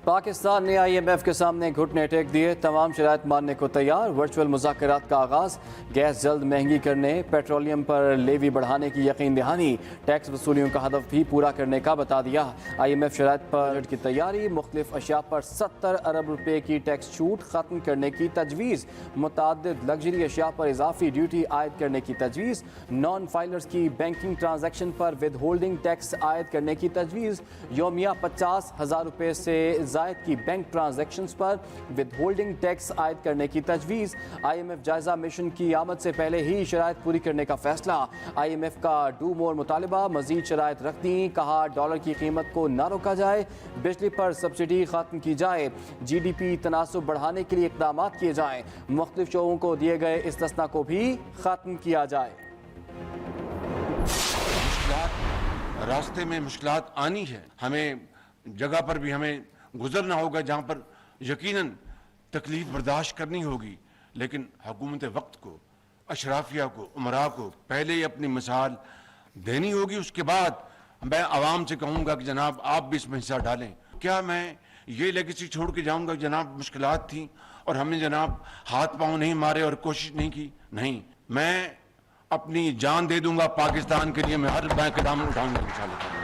पाकिस्तान ने IMF के सामने घुटने टेक दिए, तमाम शराइत मानने को तैयार। वर्चुअल मुज़ाकरात का आगाज़, गैस जल्द महंगी करने, पेट्रोलियम पर लेवी बढ़ाने की यकीन दहानी, टैक्स वसूलियों का हदफ भी पूरा करने का बता दिया। IMF शराइत पर बजट की तैयारी, मुख्तलिफ अशिया पर 70 अरब रुपए की टैक्स छूट ख़त्म करने की तजवीज़, मुतअद्दिद लग्जरी अशिया पर इजाफी ड्यूटी आयद करने की तजवीज़, नॉन फाइलर्स की बैंकिंग ट्रांजैक्शन पर विद होल्डिंग टैक्स आयद करने की तजवीज़, योमिया 50,000 रुपये से जायद की बैंक ट्रांजैक्शंस पर विद होल्डिंग टैक्स आयद करने की तजवीज़। IMF जायजा मिशन की आमद से पहले ही शराइत पूरी करने का फैसला। IMF का डू मोर मुतालिबा, मजीद शराइत रख दी, कहा डॉलर की कीमत को ना रोका जाए, बिजली पर सब्सिडी खत्म की जाए, GDP तनासुब बढ़ाने के लिए इकदाम किए जाएँ, मुख्तलिफ शोबों को दिए गए इस्तिस्ना को भी खत्म किया जाए। रास्ते में मुश्किलात आनी है, हमें जगह पर भी हमें गुजरना होगा जहां पर यकीनन तकलीफ बर्दाश्त करनी होगी, लेकिन हुकूमत वक्त को, अशराफिया को, उमरा को पहले ही अपनी मिसाल देनी होगी। उसके बाद मैं आवाम से कहूँगा कि जनाब आप भी इसमें हिस्सा डालें। क्या मैं ये लेगेसी छोड़ के जाऊँगा जनाब मुश्किलात थी और हमने जनाब हाथ पाँव नहीं मारे और कोशिश नहीं की? नहीं, मैं अपनी जान दे दूंगा पाकिस्तान के लिए, मैं हर कदम उठाऊंगा इंशाल्लाह।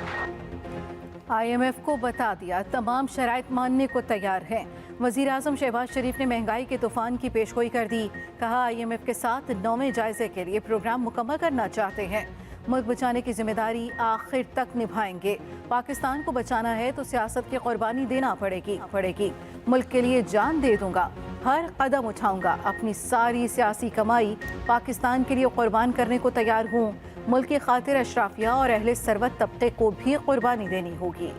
IMF को बता दिया, तमाम शराइत मानने को तैयार हैं। वज़ीर आज़म शहबाज शरीफ ने महंगाई के तूफान की पेशगोई कर दी, कहा IMF के साथ 9वें जायजे के लिए प्रोग्राम मुकम्मल करना चाहते हैं, मुल्क बचाने की जिम्मेदारी आखिर तक निभाएंगे। पाकिस्तान को बचाना है तो सियासत की कुर्बानी देना पड़ेगी। मुल्क के लिए जान दे दूंगा, हर कदम उठाऊंगा, अपनी सारी सियासी कमाई पाकिस्तान के लिए कुर्बान करने को तैयार हूँ। मुल्क की खातिर अशराफिया और अहले सरवत तबके को भी कुर्बानी देनी होगी।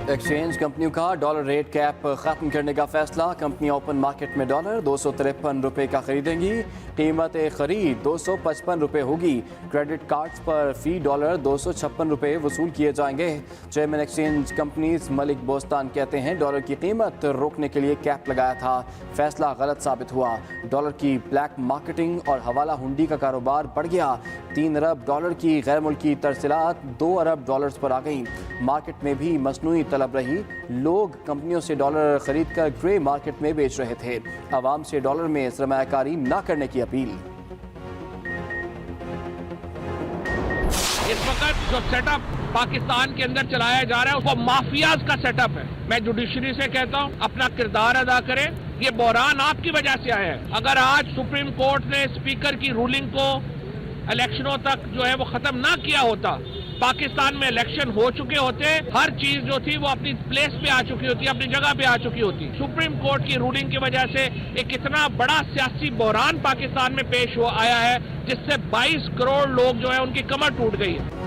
एक्सचेंज कंपनियों का डॉलर रेट कैप खत्म करने का फैसला। कंपनियां ओपन मार्केट में डॉलर 253 रुपये का खरीदेंगी, कीमत खरीद 255 रुपये होगी। क्रेडिट कार्ड्स पर फी डॉलर 256 रुपये वसूल किए जाएंगे। Chairman exchange companies Malik Bostan कहते हैं डॉलर की कीमत रोकने के लिए कैप लगाया था, फैसला गलत साबित हुआ। डॉलर की ब्लैक मार्केटिंग और हवाला हुंडी का कारोबार बढ़ गया। 3 अरब डॉलर की गैर मुल्की तरसीलात 2 अरब डॉलर्स पर आ गई। मार्केट में भी मसनूई तलब रही, लोग कंपनियों से डॉलर खरीद कर ग्रे मार्केट में बेच रहे थे। आवाम से डॉलर में सरमायाकारी न करने की अपील। इस वक्त जो सेटअप पाकिस्तान के अंदर चलाया जा रहा है वो माफियाज का सेटअप है। मैं जुडिशरी से कहता हूँ अपना किरदार अदा करें। ये बहरान आपकी वजह से आया है। अगर आज सुप्रीम कोर्ट ने स्पीकर की रूलिंग को इलेक्शनों तक जो है वो खत्म ना किया होता, पाकिस्तान में इलेक्शन हो चुके होते, हर चीज जो थी वो अपनी प्लेस पे आ चुकी होती, अपनी जगह पे आ चुकी होती। सुप्रीम कोर्ट की रूलिंग की वजह से एक इतना बड़ा सियासी बहरान पाकिस्तान में पेश हो आया है जिससे 22 करोड़ लोग जो है उनकी कमर टूट गई है।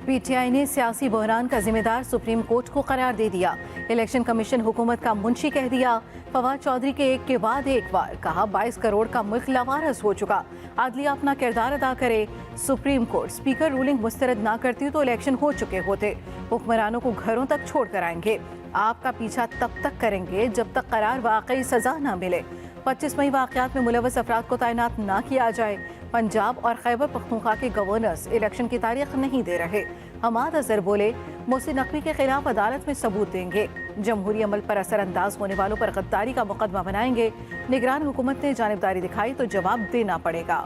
PTI ने सियासी बहरान का जिम्मेदार सुप्रीम कोर्ट को करार दे दिया। इलेक्शन कमीशन हुकूमत का मुंशी कह दिया। फवाद चौधरी के एक के बाद एक बार कहा 22 करोड़ का मुल्क लावारस हो चुका, आदलिया अपना किरदार अदा करे। सुप्रीम कोर्ट स्पीकर रूलिंग मुस्तरद ना करती तो इलेक्शन हो चुके होते। हुक्मरानों को घरों तक छोड़ कर आएंगे। आपका पीछा तब तक करेंगे जब तक करार वाकई सजा ना मिले। 25 मई वाक़यात में मुलव्वस अफराद को तैनात ना किया जाए। पंजाब और खैबर पख्तूनख्वा के गवर्नर्स इलेक्शन की तारीख नहीं दे रहे। हमाद अजहर बोले मोहसिन नकवी के खिलाफ अदालत में सबूत देंगे। जमहूरी अमल पर असरअंदाज होने वालों पर गद्दारी का मुकदमा बनाएंगे। निगरान हुकूमत ने जानिबदारी दिखाई तो जवाब देना पड़ेगा।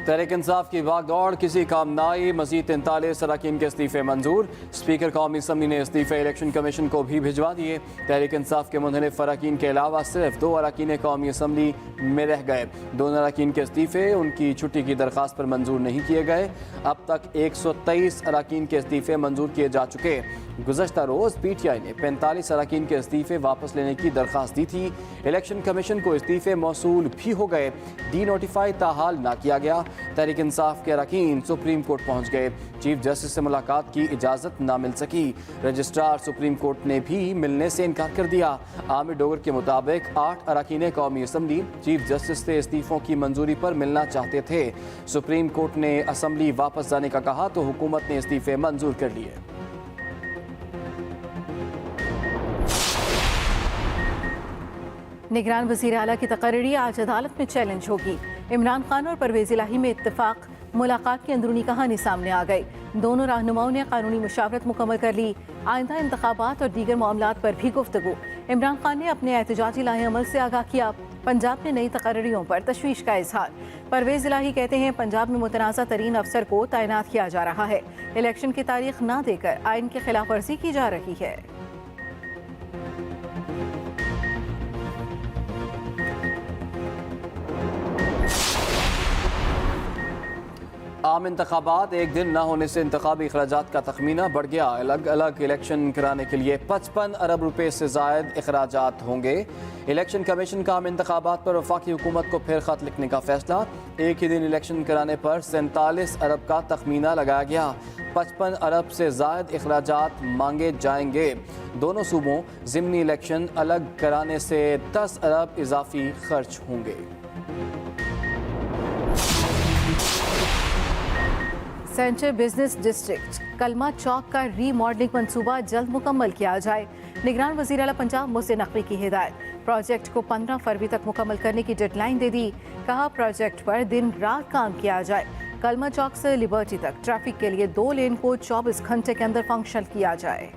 तहरीक इंसाफ की भागदौड़ किसी काम न आई, मजीद 43 अरकान के इस्तीफे मंजूर। स्पीकर कौमी असम्बली ने इस्तीफे इलेक्शन कमीशन को भी भिजवा दिए। तहरीक इंसाफ के मुनहरिफ अरकान के अलावा सिर्फ 2 अरकान कौमी असम्बली में रह गए। 2 अरकान के इस्तीफे उनकी छुट्टी की दरख्वास्त पर मंजूर नहीं किए गए। अब तक 123 अरकान के इस्तीफे मंजूर किए जा चुके। गुज़श्ता रोज़ PTI ने 45 अरकान के इस्तीफे वापस लेने की दरख्वास्त दी थी। इलेक्शन कमीशन को इस्तीफे मौसूल भी हो गए, डी नोटिफाई ताहाल ना किया गया। तहरीक इंसाफ के अरकान सुप्रीम कोर्ट पहुंच गए। चीफ जस्टिस से मुलाकात की इजाज़त ना मिल सकी। रजिस्ट्रार सुप्रीम कोर्ट ने भी मिलने से इनकार कर दिया। आमिर डोगर के मुताबिक 8 अरकान कौमी असम्बली चीफ जस्टिस से इस्तीफों की मंजूरी पर मिलना चाहते थे। सुप्रीम कोर्ट ने असम्बली वापस जाने का कहा तो हुकूमत ने इस्तीफे मंजूर कर लिए। निगरान वज़ीर आला की तकर्री आज अदालत में चैलेंज होगी। इमरान खान और परवेज़ इलाही में इत्तेफाक, मुलाकात की अंदरूनी कहानी सामने आ गई। दोनों रहनुमाओं ने कानूनी मुशावरत मुकम्मल कर ली। आइंदा इंतखाबात और दीगर मामलात पर भी गुफ्तगू। इमरान खान ने अपने एहतजाजी लाए अमल से आगाह किया। पंजाब में नई तकर्रियों पर तशवीश का इजहार। परवेज़ इलाही कहते हैं पंजाब में मुतनाज़ा तरीन अफसर को तैनात किया जा रहा है। इलेक्शन की तारीख न देकर आइन की खिलाफ वर्जी की जा रही है। आम इंतखाबात एक दिन न होने से इंतखाबी अखराजात का तखमीना बढ़ गया। अलग अलग इलेक्शन कराने के लिए 55 अरब रुपए से जायद अखराजात होंगे। इलेक्शन कमीशन का आम इंतखाबात पर वफाकी हुकूमत को फिर खत लिखने का फैसला। एक ही दिन इलेक्शन कराने पर 47 अरब का तखमीना लगाया गया। 55 अरब से जायद अखराजात मांगे जाएंगे। दोनों सूबों ज़िमनी इलेक्शन अलग कराने से 10 अरब इजाफी खर्च होंगे। सेंट्रल बिजनेस डिस्ट्रिक्ट कलमा चौक का रीमॉडलिंग मंसूबा जल्द मुकम्मल किया जाए। निगरान वज़ीर आला पंजाब मोहसिन नकवी की हिदायत। प्रोजेक्ट को 15 फरवरी तक मुकम्मल करने की डेडलाइन दे दी। कहा प्रोजेक्ट पर दिन रात काम किया जाए। कलमा चौक से लिबर्टी तक ट्रैफिक के लिए 2 लेन को 24 घंटे के अंदर फंक्शन किया जाए।